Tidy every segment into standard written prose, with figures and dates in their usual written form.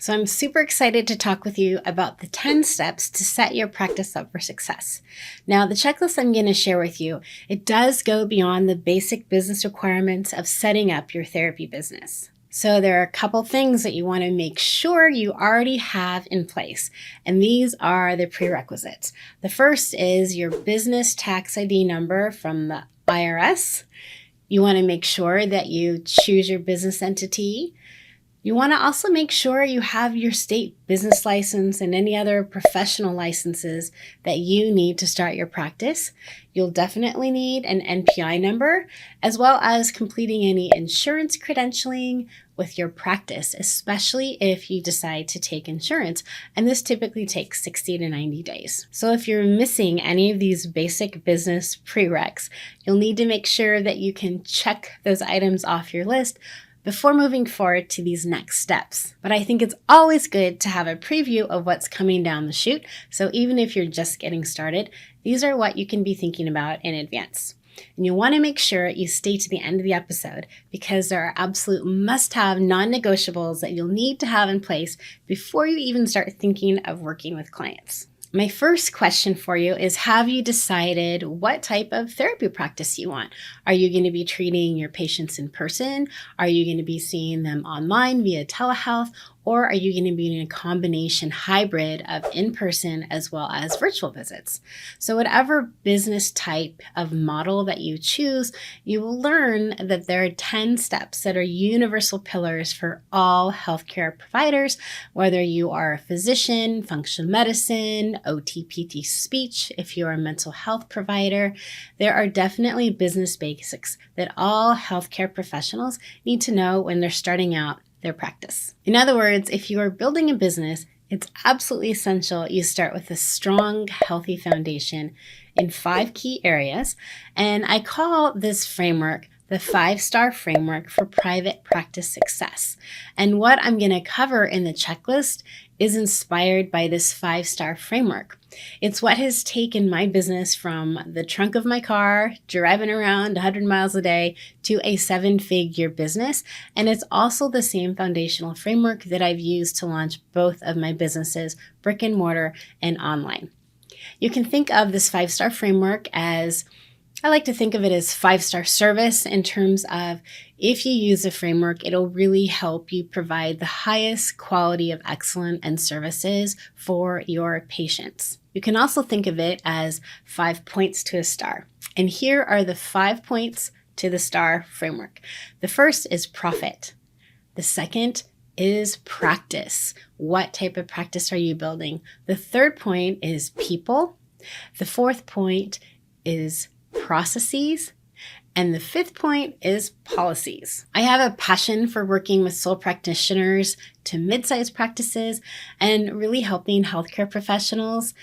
So I'm super excited to talk with you about the 10 steps to set your practice up for success. Now, the checklist I'm going to share with you, it does go beyond the basic business requirements of setting up your therapy business. So there are a couple things that you want to make sure you already have in place, and these are the prerequisites. The first is your business tax ID number from the IRS. You want to make sure that you choose your business entity. You want to also make sure you have your state business license and any other professional licenses that you need to start your practice. You'll definitely need an NPI number, as well as completing any insurance credentialing with your practice, especially if you decide to take insurance. And this typically takes 60 to 90 days. So if you're missing any of these basic business prereqs, you'll need to make sure that you can check those items off your list before moving forward to these next steps. But I think it's always good to have a preview of what's coming down the chute. So even if you're just getting started, these are what you can be thinking about in advance. And you want to make sure you stay to the end of the episode because there are absolute must-have non-negotiables that you'll need to have in place before you even start thinking of working with clients. My first question for you is, have you decided what type of therapy practice you want? Are you going to be treating your patients in person? Are you going to be seeing them online via telehealth? Or are you going to be doing a combination hybrid of in-person as well as virtual visits? So whatever business type of model that you choose, you will learn that there are 10 steps that are universal pillars for all healthcare providers, whether you are a physician, functional medicine, OT, PT, speech, if you're a mental health provider. There are definitely business basics that all healthcare professionals need to know when they're starting out their practice. In other words, if you are building a business, it's absolutely essential you start with a strong, healthy foundation in 5 key areas. And I call this framework the 5-star framework for private practice success. And what I'm going to cover in the checklist is inspired by this 5-star framework. It's what has taken my business from the trunk of my car, driving around 100 miles a day, to a 7-figure business. And it's also the same foundational framework that I've used to launch both of my businesses, brick and mortar and online. You can think of this 5-star framework as, I like to think of it as 5-star service in terms of if you use the framework, it'll really help you provide the highest quality of excellence and services for your patients. You can also think of it as 5 points to a star. And here are the 5 points to the star framework. The first is profit. The second is practice. What type of practice are you building? The third point is people. The fourth point is processes. And the fifth point is policies. I have a passion for working with sole practitioners to mid-sized practices and really helping healthcare professionals,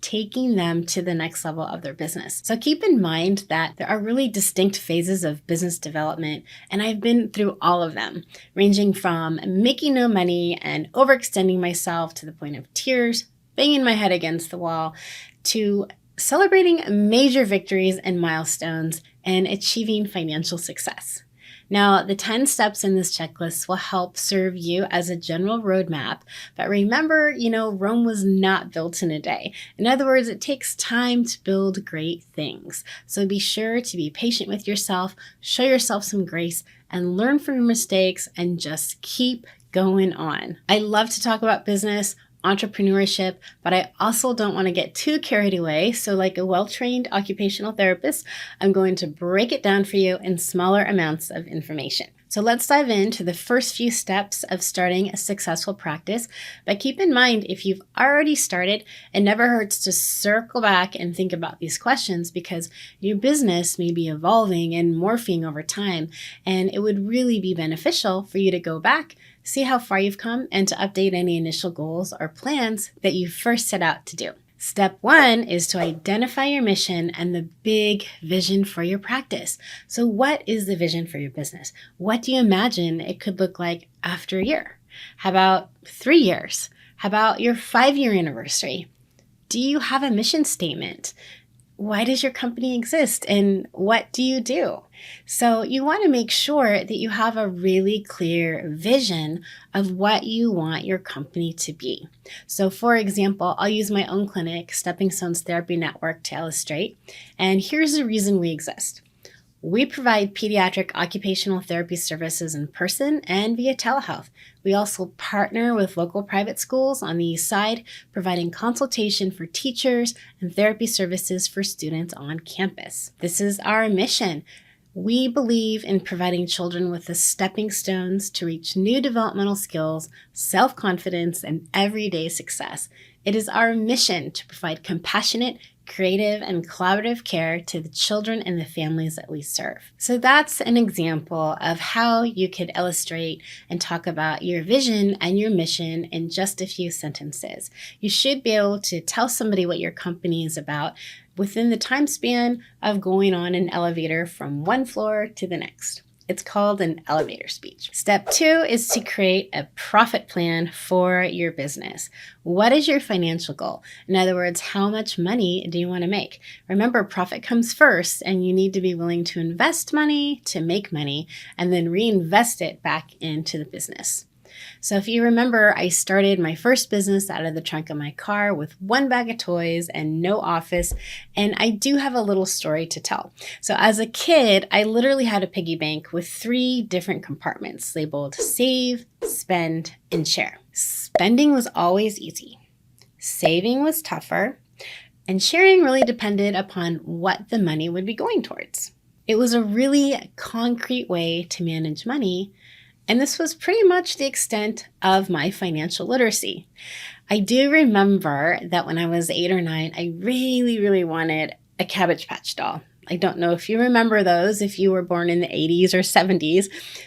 taking them to the next level of their business. So keep in mind that there are really distinct phases of business development, and I've been through all of them, ranging from making no money and overextending myself to the point of tears, banging my head against the wall, to celebrating major victories and milestones and achieving financial success. Now, the 10 steps in this checklist will help serve you as a general roadmap. But remember, Rome was not built in a day. In other words, it takes time to build great things. So be sure to be patient with yourself, show yourself some grace, and learn from your mistakes and just keep going on. I love to talk about business, entrepreneurship, but I also don't want to get too carried away. So like a well-trained occupational therapist, I'm going to break it down for you in smaller amounts of information. So let's dive into the first few steps of starting a successful practice. But keep in mind, if you've already started, it never hurts to circle back and think about these questions because your business may be evolving and morphing over time. And it would really be beneficial for you to go back, see how far you've come, and to update any initial goals or plans that you first set out to do. Step 1 is to identify your mission and the big vision for your practice. So what is the vision for your business? What do you imagine it could look like after a year? How about 3 years? How about your 5-year anniversary? Do you have a mission statement? why does your company exist and what do you do? So you want to make sure that you have a really clear vision of what you want your company to be. So for example, I'll use my own clinic, Stepping Stones Therapy Network, to illustrate. And here's the reason we exist. We provide pediatric occupational therapy services in person and via telehealth. We also partner with local private schools on the East Side, providing consultation for teachers and therapy services for students on campus. This is our mission. We believe in providing children with the stepping stones to reach new developmental skills, self-confidence, and everyday success. It is our mission to provide compassionate, creative, and collaborative care to the children and the families that we serve. So that's an example of how you could illustrate and talk about your vision and your mission in just a few sentences. You should be able to tell somebody what your company is about within the time span of going on an elevator from one floor to the next. It's called an elevator speech. Step 2 is to create a profit plan for your business. What is your financial goal? In other words, how much money do you want to make? Remember, profit comes first, and you need to be willing to invest money to make money and then reinvest it back into the business. So if you remember, I started my first business out of the trunk of my car with one bag of toys and no office, and I do have a little story to tell. So as a kid, I literally had a piggy bank with 3 different compartments labeled save, spend, and share. Spending was always easy. Saving was tougher, and sharing really depended upon what the money would be going towards. It was a really concrete way to manage money. And this was pretty much the extent of my financial literacy. I do remember that when I was 8 or 9, I really wanted a Cabbage Patch doll. I don't know if you remember those, if you were born in the 80s or 70s,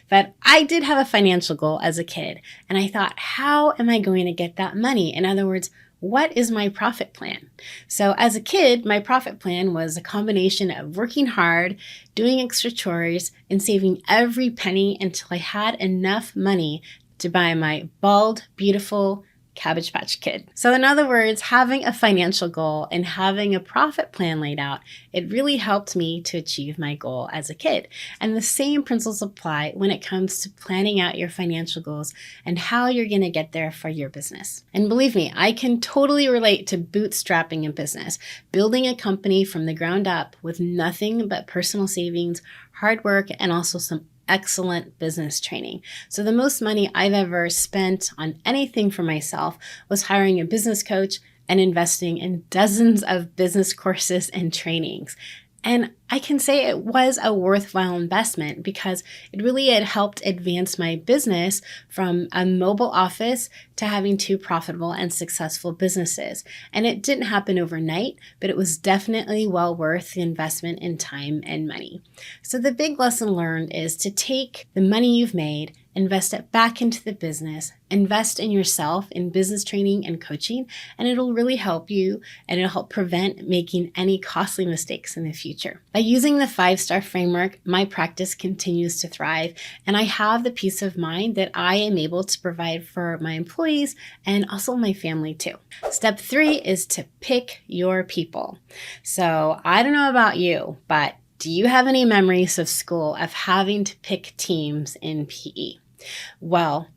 but I did have a financial goal as a kid. And I thought, how am I going to get that money? In other words, what is my profit plan? So as a kid, my profit plan was a combination of working hard, doing extra chores, and saving every penny until I had enough money to buy my bald, beautiful Cabbage Patch Kid. So in other words, having a financial goal and having a profit plan laid out, it really helped me to achieve my goal as a kid. And the same principles apply when it comes to planning out your financial goals and how you're going to get there for your business. And believe me, I can totally relate to bootstrapping a business, building a company from the ground up with nothing but personal savings, hard work, and also some excellent business training. So the most money I've ever spent on anything for myself was hiring a business coach and investing in dozens of business courses and trainings. And I can say it was a worthwhile investment because it really had helped advance my business from a mobile office to having 2 profitable and successful businesses. And it didn't happen overnight, but it was definitely well worth the investment in time and money. So the big lesson learned is to take the money you've made, invest it back into the business, invest in yourself in business training and coaching, and it'll really help you and it'll help prevent making any costly mistakes in the future. By using the 5-star framework, my practice continues to thrive, and I have the peace of mind that I am able to provide for my employees and also my family too. Step 3 is to pick your people. So I don't know about you, but do you have any memories of school of having to pick teams in PE? Well,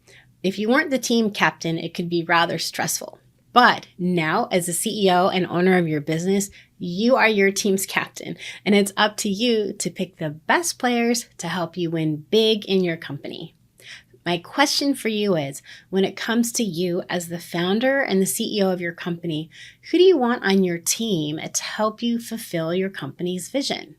if you weren't the team captain, it could be rather stressful. But now, as a CEO and owner of your business, you are your team's captain, and it's up to you to pick the best players to help you win big in your company. My question for you is, when it comes to you as the founder and the CEO of your company, who do you want on your team to help you fulfill your company's vision?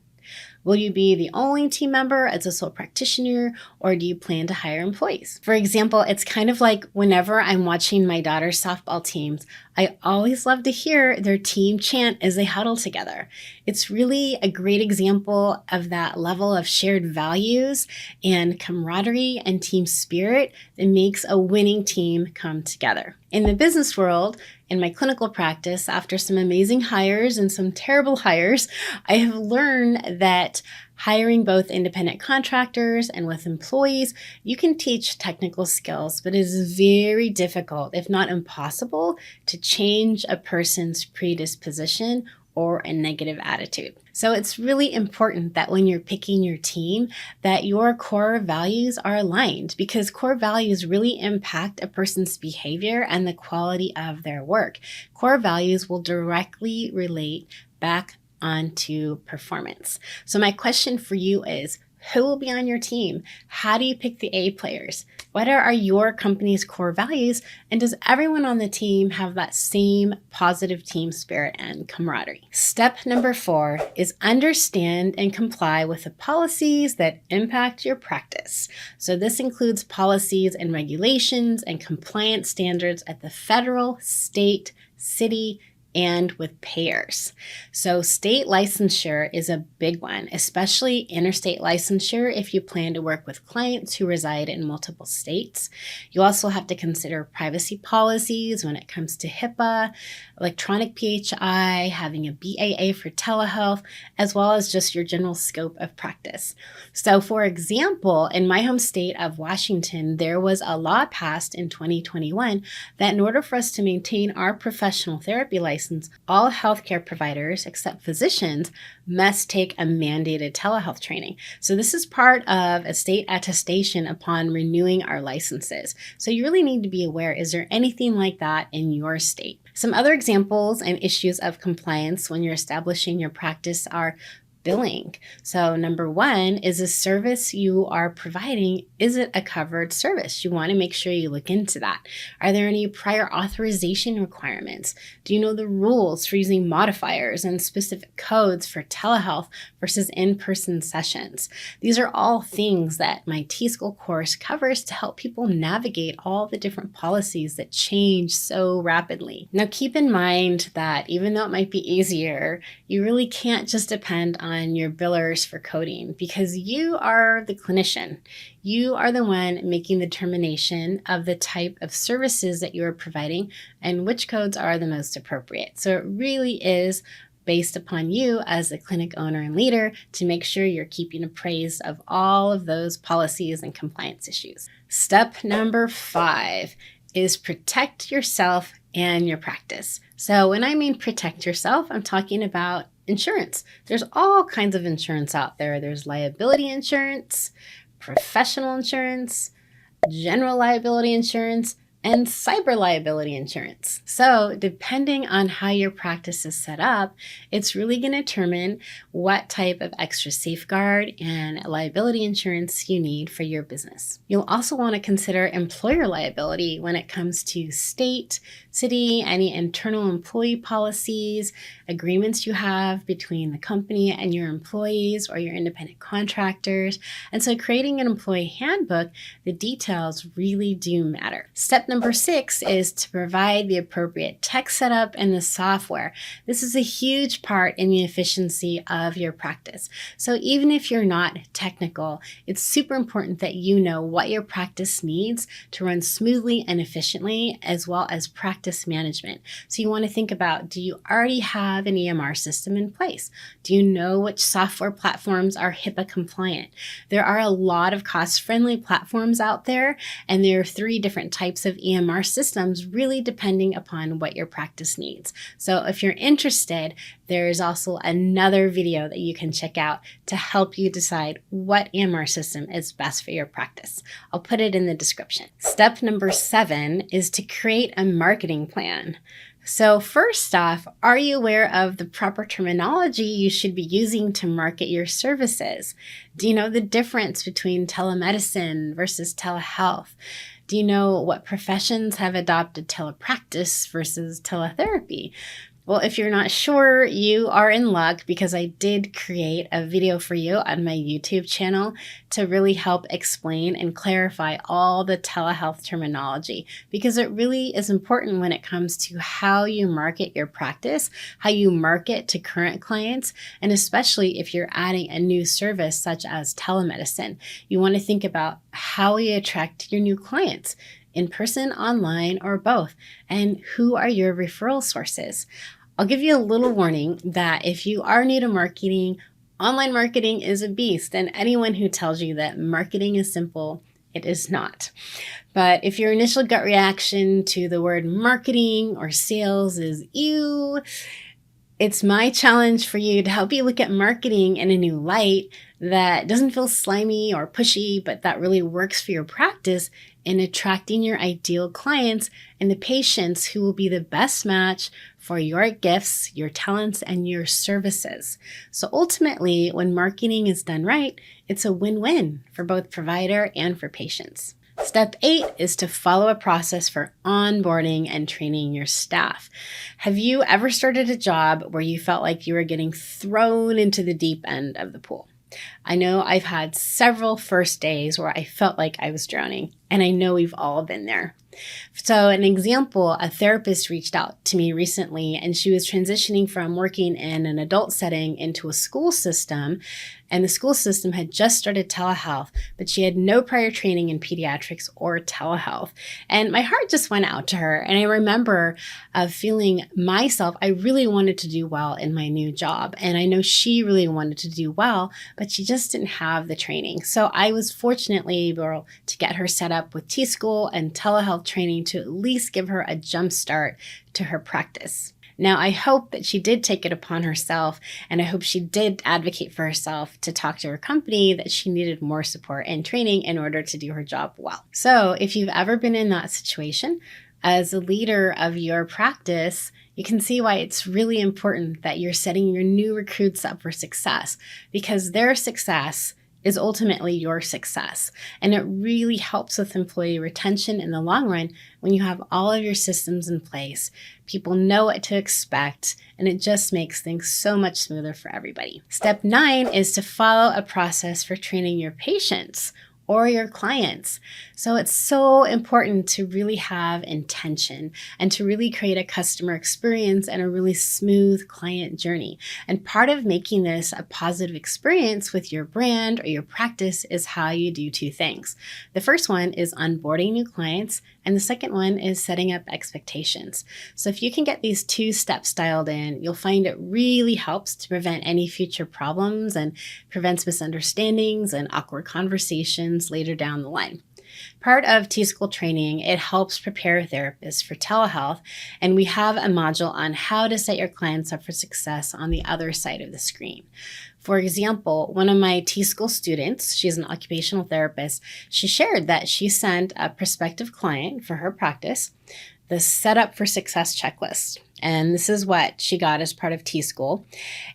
Will you be the only team member as a sole practitioner, or do you plan to hire employees? For example, it's kind of like whenever I'm watching my daughter's softball teams, I always love to hear their team chant as they huddle together. It's really a great example of that level of shared values and camaraderie and team spirit that makes a winning team come together. In the business world, in my clinical practice, after some amazing hires and some terrible hires, I have learned that hiring both independent contractors and with employees, you can teach technical skills, but it is very difficult, if not impossible, to change a person's predisposition or a negative attitude. So it's really important that when you're picking your team, that your core values are aligned, because core values really impact a person's behavior and the quality of their work. Core values will directly relate back onto performance. So my question for you is, who will be on your team? How do you pick the A players? What are your company's core values? And does everyone on the team have that same positive team spirit and camaraderie? Step number 4 is understand and comply with the policies that impact your practice. So this includes policies and regulations and compliance standards at the federal, state, city, and with payers. So state licensure is a big one, especially interstate licensure if you plan to work with clients who reside in multiple states. You also have to consider privacy policies when it comes to HIPAA, electronic PHI, having a BAA for telehealth, as well as just your general scope of practice. So for example, in my home state of Washington, there was a law passed in 2021 that in order for us to maintain our professional therapy license, all healthcare providers, except physicians, must take a mandated telehealth training. So this is part of a state attestation upon renewing our licenses. So you really need to be aware, is there anything like that in your state? Some other examples and issues of compliance when you're establishing your practice are billing. So number 1 is a service you are providing, is it a covered service? You want to make sure you look into that. Are there any prior authorization requirements? Do you know the rules for using modifiers and specific codes for telehealth versus in-person sessions? These are all things that my T-School course covers to help people navigate all the different policies that change so rapidly. Now keep in mind that even though it might be easier, you really can't just depend on your billers for coding, because you are the clinician. You are the one making the determination of the type of services that you are providing and which codes are the most appropriate. So it really is based upon you as a clinic owner and leader to make sure you're keeping appraised of all of those policies and compliance issues. Step number 5 is protect yourself and your practice. So when I mean protect yourself, I'm talking about insurance. There's all kinds of insurance out there. There's liability insurance, professional insurance, general liability insurance, and cyber liability insurance. So depending on how your practice is set up, it's really going to determine what type of extra safeguard and liability insurance you need for your business. You'll also want to consider employer liability when it comes to state, city, any internal employee policies, agreements you have between the company and your employees or your independent contractors. And so creating an employee handbook, the details really do matter. Step number 6 is to provide the appropriate tech setup and the software. This is a huge part in the efficiency of your practice. So even if you're not technical, it's super important that you know what your practice needs to run smoothly and efficiently, as well as practice management. So you want to think about, do you already have an EMR system in place? Do you know which software platforms are HIPAA compliant? There are a lot of cost-friendly platforms out there, and there are 3 different types of EMR systems, really depending upon what your practice needs. So if you're interested, there's also another video that you can check out to help you decide what EMR system is best for your practice. I'll put it in the description. Step number 7 is to create a marketing plan. So first off, are you aware of the proper terminology you should be using to market your services? Do you know the difference between telemedicine versus telehealth? Do you know what professions have adopted telepractice versus teletherapy? Well, if you're not sure, you are in luck, because I did create a video for you on my YouTube channel to really help explain and clarify all the telehealth terminology, because it really is important when it comes to how you market your practice, how you market to current clients, and especially if you're adding a new service such as telemedicine. You want to think about how you attract your new clients, in person, online, or both, and who are your referral sources. I'll give you a little warning that if you are new to marketing, online marketing is a beast, and anyone who tells you that marketing is simple, it is not. But if your initial gut reaction to the word marketing or sales is ew, It's my challenge for you to help you look at marketing in a new light that doesn't feel slimy or pushy, but that really works for your practice in attracting your ideal clients and the patients who will be the best match for your gifts, your talents, and your services. So ultimately, when marketing is done right, it's a win-win for both provider and for patients. Step 8 is to follow a process for onboarding and training your staff. Have you ever started a job where you felt like you were getting thrown into the deep end of the pool? I know I've had several first days where I felt like I was drowning, and I know we've all been there. So an example, a therapist reached out to me recently, and she was transitioning from working in an adult setting into a school system, and the school system had just started telehealth, but she had no prior training in pediatrics or telehealth. And my heart just went out to her, and I remember feeling myself, I really wanted to do well in my new job, and I know she really wanted to do well, but she just didn't have the training. So I was fortunately able to get her set up with T-School and telehealth training to at least give her a jump start to her practice. Now, I hope that she did take it upon herself, and I hope she did advocate for herself to talk to her company that she needed more support and training in order to do her job well. So if you've ever been in that situation, as a leader of your practice, you can see why it's really important that you're setting your new recruits up for success, because their success is ultimately your success. And it really helps with employee retention in the long run when you have all of your systems in place. People know what to expect, and it just makes things so much smoother for everybody. Step 9 is to follow a process for training your patients or your clients. So it's so important to really have intention and to really create a customer experience and a really smooth client journey. And part of making this a positive experience with your brand or your practice is how you do two things. The first one is onboarding new clients, and the second one is setting up expectations. So if you can get these two steps dialed in, you'll find it really helps to prevent any future problems and prevents misunderstandings and awkward conversations later down the line. Part of T-School training, it helps prepare therapists for telehealth, and we have a module on how to set your clients up for success on the other side of the screen. For example, one of my T-School students, she's an occupational therapist, she shared that she sent a prospective client for her practice the Setup for Success checklist. And this is what she got as part of T-School.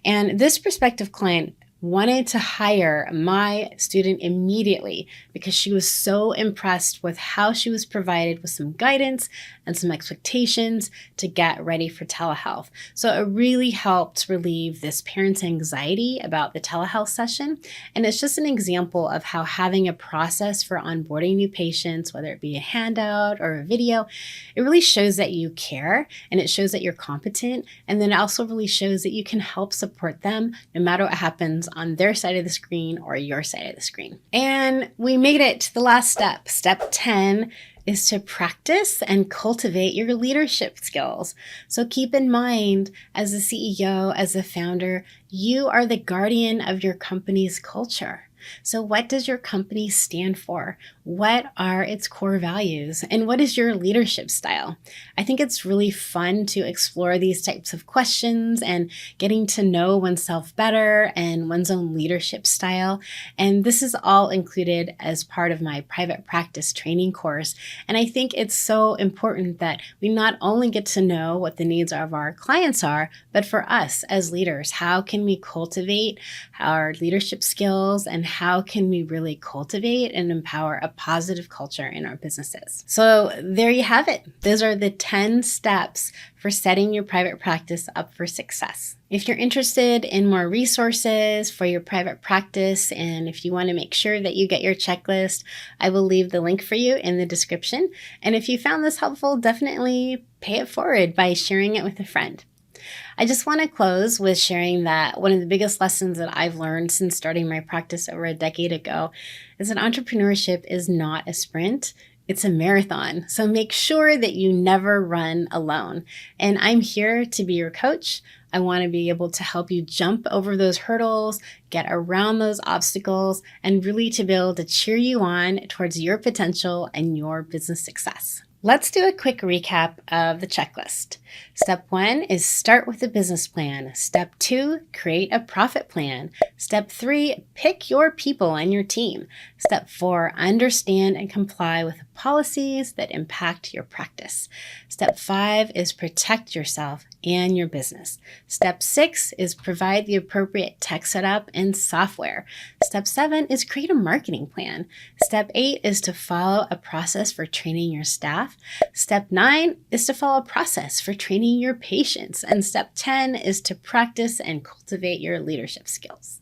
And this prospective client wanted to hire my student immediately because she was so impressed with how she was provided with some guidance and some expectations to get ready for telehealth. So it really helped relieve this parent's anxiety about the telehealth session. And it's just an example of how having a process for onboarding new patients, whether it be a handout or a video, it really shows that you care and it shows that you're competent. And then it also really shows that you can help support them no matter what happens on their side of the screen or your side of the screne. And we made it to the last step. Step 10 is to practice and cultivate your leadership skills. So keep in mind, as a CEO, as a founder, you are the guardian of your company's culture. So what does your company stand for? What are its core values? And what is your leadership style? I think it's really fun to explore these types of questions and getting to know oneself better and one's own leadership style. And this is all included as part of my private practice training course. And I think it's so important that we not only get to know what the needs of our clients are, but for us as leaders, how can we cultivate our leadership skills and how can we really cultivate and empower a positive culture in our businesses? So there you have it. Those are the 10 steps for setting your private practice up for success. If you're interested in more resources for your private practice, and if you want to make sure that you get your checklist, I will leave the link for you in the description. And if you found this helpful, definitely pay it forward by sharing it with a friend. I just want to close with sharing that one of the biggest lessons that I've learned since starting my practice over a decade ago is that entrepreneurship is not a sprint. It's a marathon. So make sure that you never run alone. And I'm here to be your coach. I want to be able to help you jump over those hurdles, get around those obstacles, and really to be able to cheer you on towards your potential and your business success. Let's do a quick recap of the checklist. Step 1 is start with a business plan. Step 2, create a profit plan. Step 3, pick your people and your team. Step 4, understand and comply with policies that impact your practice. Step 5 is protect yourself and your business. Step 6 is provide the appropriate tech setup and software. Step 7 is create a marketing plan. Step 8 is to follow a process for training your staff. Step 9 is to follow a process for training your patients. And step 10 is to practice and cultivate your leadership skills.